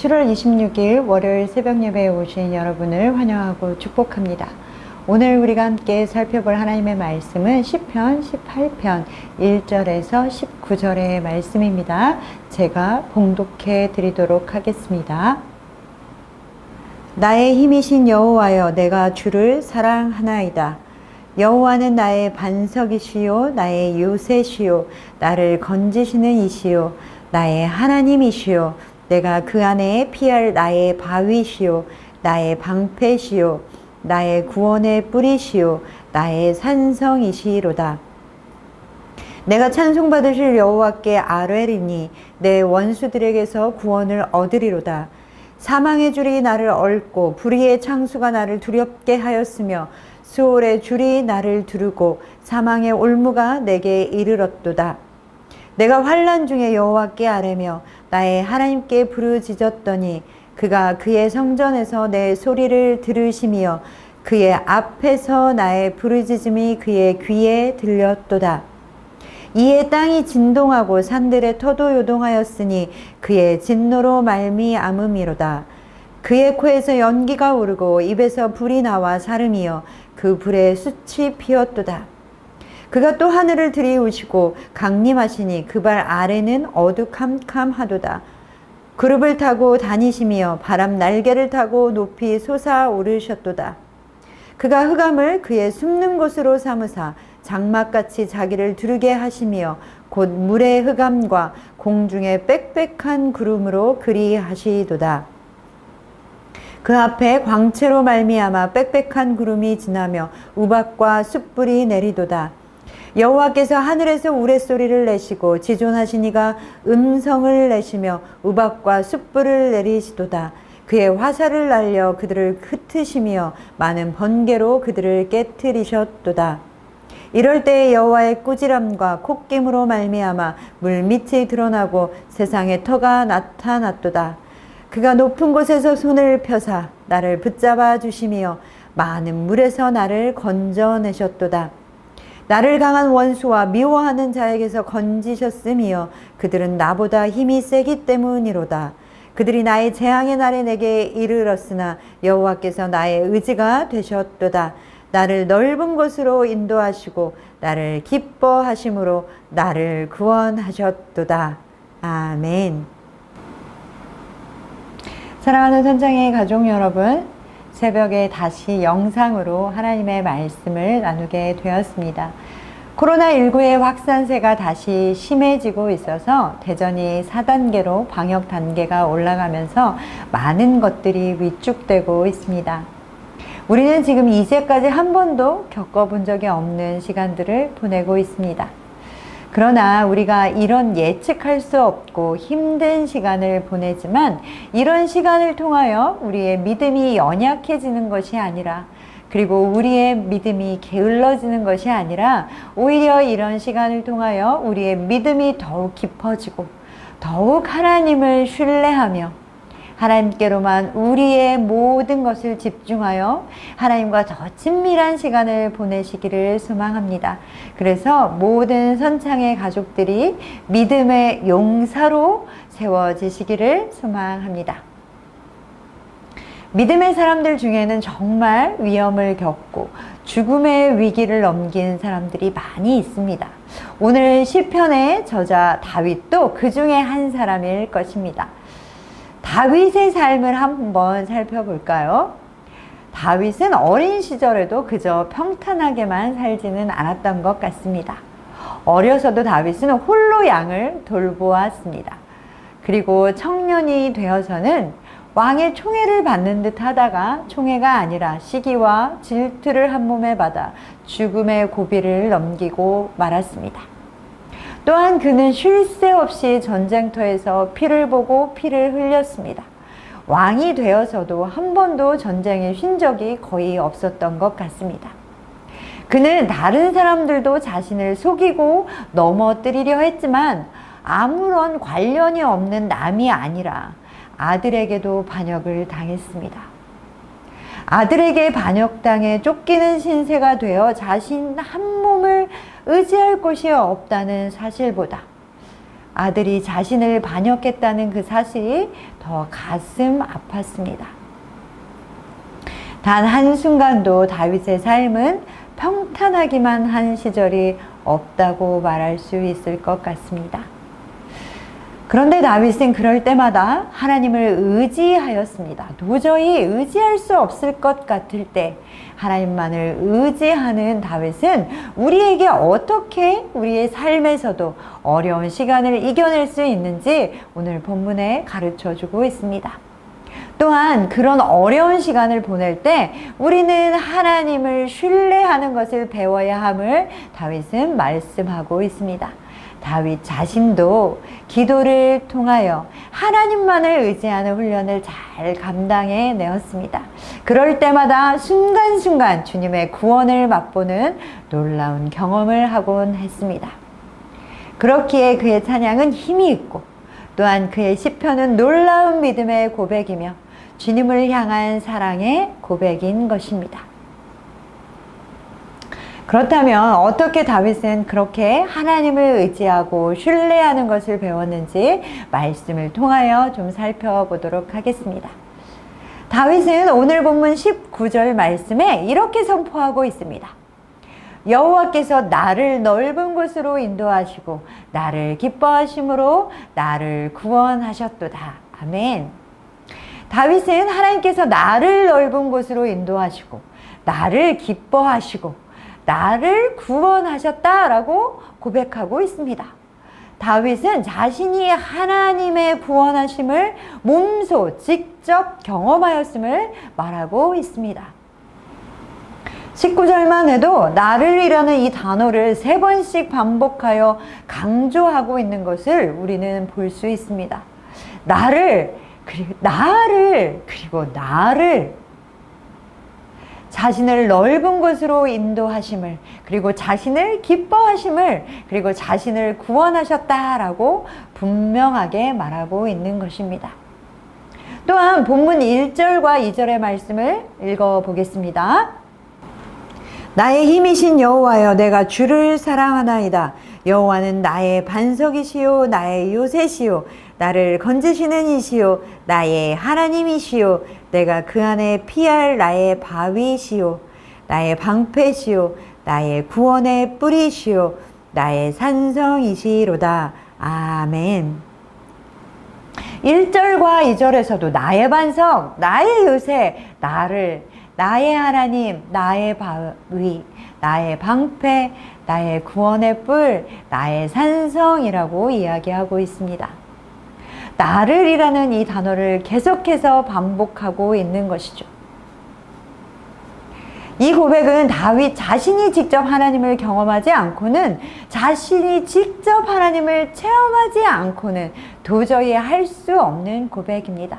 7월 26일 월요일 새벽 예배에 오신 여러분을 환영하고 축복합니다. 오늘 우리가 함께 살펴볼 하나님의 말씀은 시편 18편 1절에서 19절의 말씀입니다. 제가 봉독해 드리도록 하겠습니다. 나의 힘이신 여호와여, 내가 주를 사랑하나이다. 여호와는 나의 반석이시요 나의 요새시요 나를 건지시는 이시요 나의 하나님이시요 내가 그 안에 피할 나의 바위시요 나의 방패시요 나의 구원의 뿌리시요 나의 산성이시로다. 내가 찬송받으실 여호와께 아뢰리니 내 원수들에게서 구원을 얻으리로다. 사망의 줄이 나를 얽고 불의의 창수가 나를 두렵게 하였으며 수월의 줄이 나를 두르고 사망의 올무가 내게 이르렀도다. 내가 환난 중에 여호와께 아뢰며 나의 하나님께 부르짖었더니 그가 그의 성전에서 내 소리를 들으시며 그의 앞에서 나의 부르짖음이 그의 귀에 들렸도다. 이에 땅이 진동하고 산들의 터도 요동하였으니 그의 진노로 말미암음이로다. 그의 코에서 연기가 오르고 입에서 불이 나와 사름이여 그 불에 숯이 피었도다. 그가 또 하늘을 들이우시고 강림하시니 그 발 아래는 어두캄캄하도다. 그룹을 타고 다니시며 바람 날개를 타고 높이 솟아오르셨도다. 그가 흑암을 그의 숨는 곳으로 삼으사 장막같이 자기를 두르게 하시며 곧 물의 흑암과 공중의 빽빽한 구름으로 그리하시도다. 그 앞에 광채로 말미암아 빽빽한 구름이 지나며 우박과 숯불이 내리도다. 여호와께서 하늘에서 우레소리를 내시고 지존하시니가 음성을 내시며 우박과 숯불을 내리시도다. 그의 화살을 날려 그들을 흩으시며 많은 번개로 그들을 깨트리셨도다. 이럴 때에 여호와의 꾸지람과 콧김으로 말미암아 물밑이 드러나고 세상에 터가 나타났도다. 그가 높은 곳에서 손을 펴사 나를 붙잡아 주시며 많은 물에서 나를 건져내셨도다. 나를 강한 원수와 미워하는 자에게서 건지셨으며 그들은 나보다 힘이 세기 때문이로다. 그들이 나의 재앙의 날에 내게 이르렀으나 여호와께서 나의 의지가 되셨도다. 나를 넓은 곳으로 인도하시고 나를 기뻐하심으로 나를 구원하셨도다. 아멘. 사랑하는 선장의 가족 여러분, 새벽에 다시 영상으로 하나님의 말씀을 나누게 되었습니다. 코로나19의 확산세가 다시 심해지고 있어서 대전이 4단계로 방역 단계가 올라가면서 많은 것들이 위축되고 있습니다. 우리는 지금 이제까지 한 번도 겪어본 적이 없는 시간들을 보내고 있습니다. 그러나 우리가 이런 예측할 수 없고 힘든 시간을 보내지만 이런 시간을 통하여 우리의 믿음이 연약해지는 것이 아니라 그리고 우리의 믿음이 게을러지는 것이 아니라 오히려 이런 시간을 통하여 우리의 믿음이 더욱 깊어지고 더욱 하나님을 신뢰하며 하나님께로만 우리의 모든 것을 집중하여 하나님과 더 친밀한 시간을 보내시기를 소망합니다. 그래서 모든 선창의 가족들이 믿음의 용사로 세워지시기를 소망합니다. 믿음의 사람들 중에는 정말 위험을 겪고 죽음의 위기를 넘긴 사람들이 많이 있습니다. 오늘 시편의 저자 다윗도 그 중에 한 사람일 것입니다. 다윗의 삶을 한번 살펴볼까요? 다윗은 어린 시절에도 그저 평탄하게만 살지는 않았던 것 같습니다. 어려서도 다윗은 홀로 양을 돌보았습니다. 그리고 청년이 되어서는 왕의 총애를 받는 듯 하다가 총애가 아니라 시기와 질투를 한 몸에 받아 죽음의 고비를 넘기고 말았습니다. 또한 그는 쉴 새 없이 전쟁터에서 피를 보고 피를 흘렸습니다. 왕이 되어서도 한 번도 전쟁에 쉰 적이 거의 없었던 것 같습니다. 그는 다른 사람들도 자신을 속이고 넘어뜨리려 했지만 아무런 관련이 없는 남이 아니라 아들에게도 반역을 당했습니다. 아들에게 반역당해 쫓기는 신세가 되어 자신 한 몸을 의지할 곳이 없다는 사실보다 아들이 자신을 반역했다는 그 사실이 더 가슴 아팠습니다. 단 한순간도 다윗의 삶은 평탄하기만 한 시절이 없다고 말할 수 있을 것 같습니다. 그런데 다윗은 그럴 때마다 하나님을 의지하였습니다. 도저히 의지할 수 없을 것 같을 때 하나님만을 의지하는 다윗은 우리에게 어떻게 우리의 삶에서도 어려운 시간을 이겨낼 수 있는지 오늘 본문에 가르쳐 주고 있습니다. 또한 그런 어려운 시간을 보낼 때 우리는 하나님을 신뢰하는 것을 배워야 함을 다윗은 말씀하고 있습니다. 다윗 자신도 기도를 통하여 하나님만을 의지하는 훈련을 잘 감당해 내었습니다. 그럴 때마다 순간순간 주님의 구원을 맛보는 놀라운 경험을 하곤 했습니다. 그렇기에 그의 찬양은 힘이 있고 또한 그의 시편은 놀라운 믿음의 고백이며 주님을 향한 사랑의 고백인 것입니다. 그렇다면 어떻게 다윗은 그렇게 하나님을 의지하고 신뢰하는 것을 배웠는지 말씀을 통하여 좀 살펴보도록 하겠습니다. 다윗은 오늘 본문 19절 말씀에 이렇게 선포하고 있습니다. 여호와께서 나를 넓은 곳으로 인도하시고 나를 기뻐하심으로 나를 구원하셨도다. 아멘. 다윗은 하나님께서 나를 넓은 곳으로 인도하시고 나를 기뻐하시고 나를 구원하셨다라고 고백하고 있습니다. 다윗은 자신이 하나님의 구원하심을 몸소 직접 경험하였음을 말하고 있습니다. 19절만 해도 나를이라는 이 단어를 3번씩 반복하여 강조하고 있는 것을 우리는 볼 수 있습니다. 나를, 그리고 나를, 그리고 나를 자신을 넓은 곳으로 인도하심을, 그리고 자신을 기뻐하심을, 그리고 자신을 구원하셨다라고 분명하게 말하고 있는 것입니다. 또한 본문 1절과 2절의 말씀을 읽어보겠습니다. 나의 힘이신 여호와여, 내가 주를 사랑하나이다. 여호와는 나의 반석이시요 나의 요새시요 나를 건지시는 이시요 나의 하나님이시요 내가 그 안에 피할 나의 바위시요 나의 방패시요 나의 구원의 뿌리시요 나의 산성이시로다. 아멘. 1절과 2절에서도 나의 반석, 나의 요새, 나의 하나님, 나의 바위, 나의 방패, 나의 구원의 뿔, 나의 산성이라고 이야기하고 있습니다. 나를이라는 이 단어를 계속해서 반복하고 있는 것이죠. 이 고백은 다윗 자신이 직접 하나님을 경험하지 않고는, 자신이 직접 하나님을 체험하지 않고는 도저히 할 수 없는 고백입니다.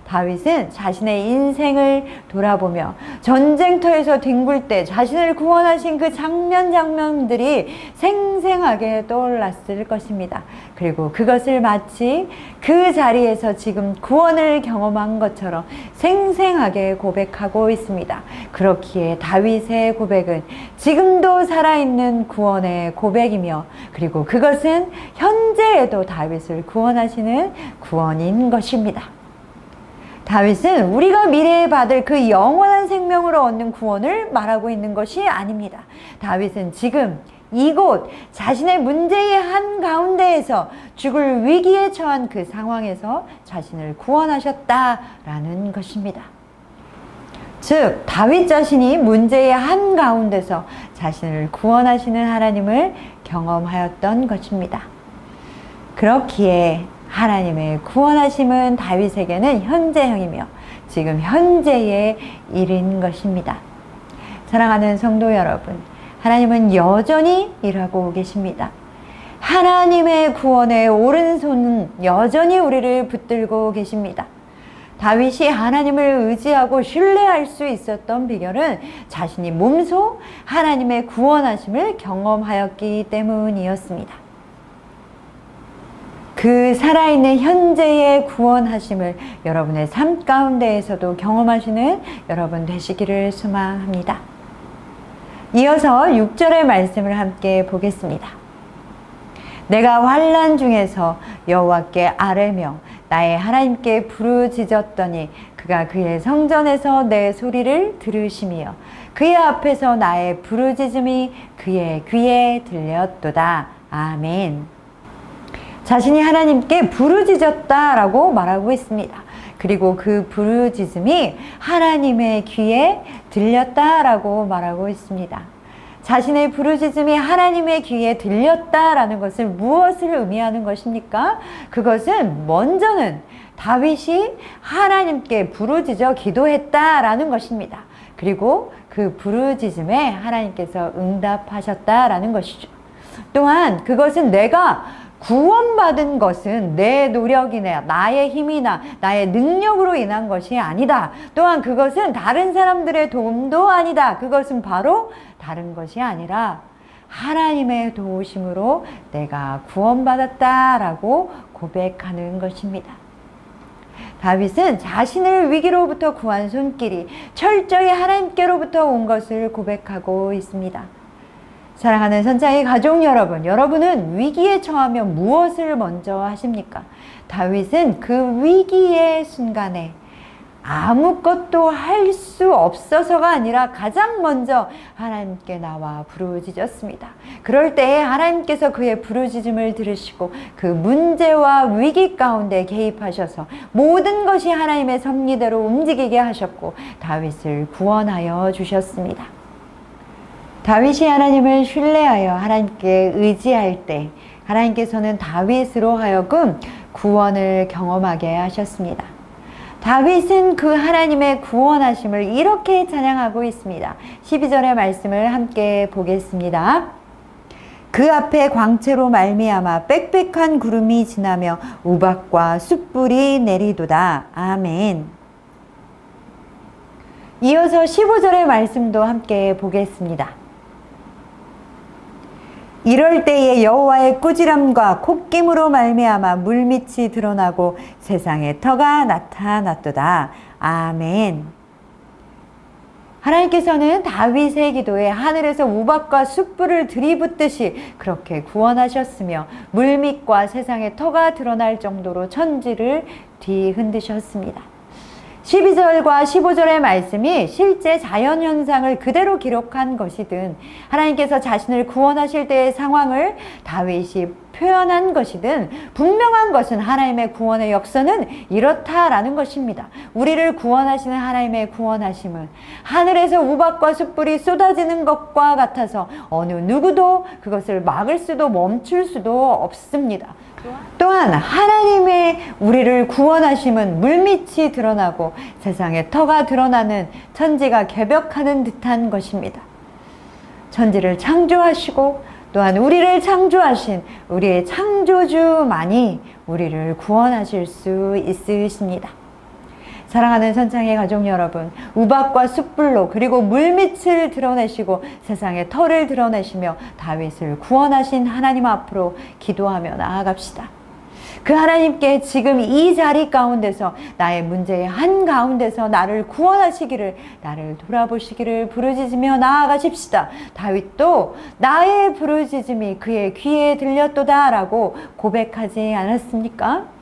다윗은 자신의 인생을 돌아보며 전쟁터에서 뒹굴 때 자신을 구원하신 그 장면들이 생생하게 떠올랐을 것입니다. 그리고 그것을 마치 그 자리에서 지금 구원을 경험한 것처럼 생생하게 고백하고 있습니다. 그렇기에 다윗의 고백은 지금도 살아있는 구원의 고백이며, 그리고 그것은 현재에도 다윗을 구원하시는 구원인 것입니다. 다윗은 우리가 미래에 받을 그 영원한 생명으로 얻는 구원을 말하고 있는 것이 아닙니다. 다윗은 지금 이곳 자신의 문제의 한가운데에서 죽을 위기에 처한 그 상황에서 자신을 구원하셨다라는 것입니다. 즉 다윗 자신이 문제의 한가운데서 자신을 구원하시는 하나님을 경험하였던 것입니다. 그렇기에 하나님의 구원하심은 다윗에게는 현재형이며 지금 현재의 일인 것입니다. 사랑하는 성도 여러분, 하나님은 여전히 일하고 계십니다. 하나님의 구원의 오른손은 여전히 우리를 붙들고 계십니다. 다윗이 하나님을 의지하고 신뢰할 수 있었던 비결은 자신이 몸소 하나님의 구원하심을 경험하였기 때문이었습니다. 그 살아있는 현재의 구원하심을 여러분의 삶 가운데에서도 경험하시는 여러분 되시기를 소망합니다. 이어서 6절의 말씀을 함께 보겠습니다. 내가 환난 중에서 여호와께 아뢰며 나의 하나님께 부르짖었더니 그가 그의 성전에서 내 소리를 들으시며 그의 앞에서 나의 부르짖음이 그의 귀에 들렸도다. 아멘. 자신이 하나님께 부르짖었다라고 말하고 있습니다. 그리고 그 부르짖음이 하나님의 귀에 들렸다라고 말하고 있습니다. 자신의 부르짖음이 하나님의 귀에 들렸다라는 것을 무엇을 의미하는 것입니까? 그것은 먼저는 다윗이 하나님께 부르짖어 기도했다라는 것입니다. 그리고 그 부르짖음에 하나님께서 응답하셨다라는 것이죠. 또한 그것은 내가 구원받은 것은 내 노력이나 나의 힘이나 나의 능력으로 인한 것이 아니다. 또한 그것은 다른 사람들의 도움도 아니다. 그것은 바로 다른 것이 아니라 하나님의 도우심으로 내가 구원받았다라고 고백하는 것입니다. 다윗은 자신을 위기로부터 구한 손길이 철저히 하나님께로부터 온 것을 고백하고 있습니다. 사랑하는 선창의 가족 여러분, 여러분은 위기에 처하면 무엇을 먼저 하십니까? 다윗은 그 위기의 순간에 아무것도 할 수 없어서가 아니라 가장 먼저 하나님께 나와 부르짖었습니다. 그럴 때에 하나님께서 그의 부르짖음을 들으시고 그 문제와 위기 가운데 개입하셔서 모든 것이 하나님의 섭리대로 움직이게 하셨고 다윗을 구원하여 주셨습니다. 다윗이 하나님을 신뢰하여 하나님께 의지할 때 하나님께서는 다윗으로 하여금 구원을 경험하게 하셨습니다. 다윗은 그 하나님의 구원하심을 이렇게 찬양하고 있습니다. 12절의 말씀을 함께 보겠습니다. 그 앞에 광채로 말미암아 빽빽한 구름이 지나며 우박과 숯불이 내리도다. 아멘. 이어서 15절의 말씀도 함께 보겠습니다. 이럴 때에 여호와의 꾸지람과 콧김으로 말미암아 물밑이 드러나고 세상에 터가 나타났도다. 아멘. 하나님께서는 다윗의 기도에 하늘에서 우박과 숯불을 들이붓듯이 그렇게 구원하셨으며 물밑과 세상에 터가 드러날 정도로 천지를 뒤흔드셨습니다. 12절과 15절의 말씀이 실제 자연현상을 그대로 기록한 것이든 하나님께서 자신을 구원하실 때의 상황을 다윗이 표현한 것이든 분명한 것은 하나님의 구원의 역사는 이렇다라는 것입니다. 우리를 구원하시는 하나님의 구원하심은 하늘에서 우박과 숯불이 쏟아지는 것과 같아서 어느 누구도 그것을 막을 수도 멈출 수도 없습니다. 또한 하나님의 우리를 구원하심은 물밑이 드러나고 세상에 터가 드러나는 천지가 개벽하는 듯한 것입니다. 천지를 창조하시고 또한 우리를 창조하신 우리의 창조주만이 우리를 구원하실 수 있으십니다. 사랑하는 선창의 가족 여러분, 우박과 숯불로 그리고 물밑을 드러내시고 세상의 터를 드러내시며 다윗을 구원하신 하나님 앞으로 기도하며 나아갑시다. 그 하나님께 지금 이 자리 가운데서 나의 문제의 한가운데서 나를 구원하시기를, 나를 돌아보시기를 부르짖으며 나아가십시다. 다윗도 나의 부르짖음이 그의 귀에 들렸도다 라고 고백하지 않았습니까?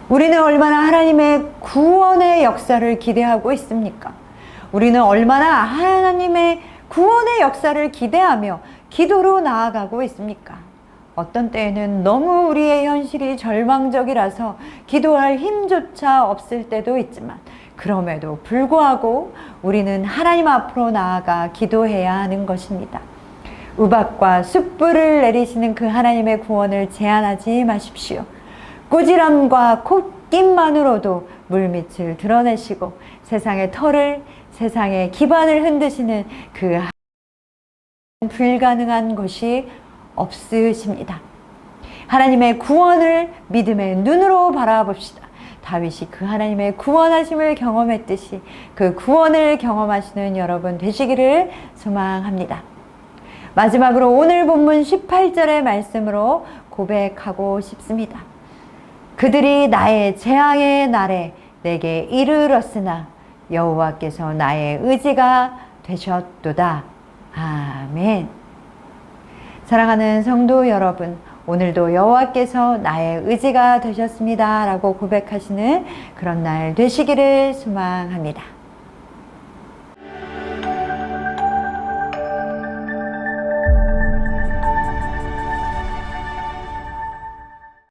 우리는 얼마나 하나님의 구원의 역사를 기대하고 있습니까? 우리는 얼마나 하나님의 구원의 역사를 기대하며 기도로 나아가고 있습니까? 어떤 때에는 너무 우리의 현실이 절망적이라서 기도할 힘조차 없을 때도 있지만 그럼에도 불구하고 우리는 하나님 앞으로 나아가 기도해야 하는 것입니다. 우박과 숯불을 내리시는 그 하나님의 구원을 제한하지 마십시오. 꾸지람과 콧김만으로도 물밑을 드러내시고 세상의 터를, 세상의 기반을 흔드시는 그 불가능한 것이 없으십니다. 하나님의 구원을 믿음의 눈으로 바라봅시다. 다윗이 그 하나님의 구원하심을 경험했듯이 그 구원을 경험하시는 여러분 되시기를 소망합니다. 마지막으로 오늘 본문 18절의 말씀으로 고백하고 싶습니다. 그들이 나의 재앙의 날에 내게 이르렀으나 여호와께서 나의 의지가 되셨도다. 아멘. 사랑하는 성도 여러분, 오늘도 여호와께서 나의 의지가 되셨습니다 라고 고백하시는 그런 날 되시기를 소망합니다.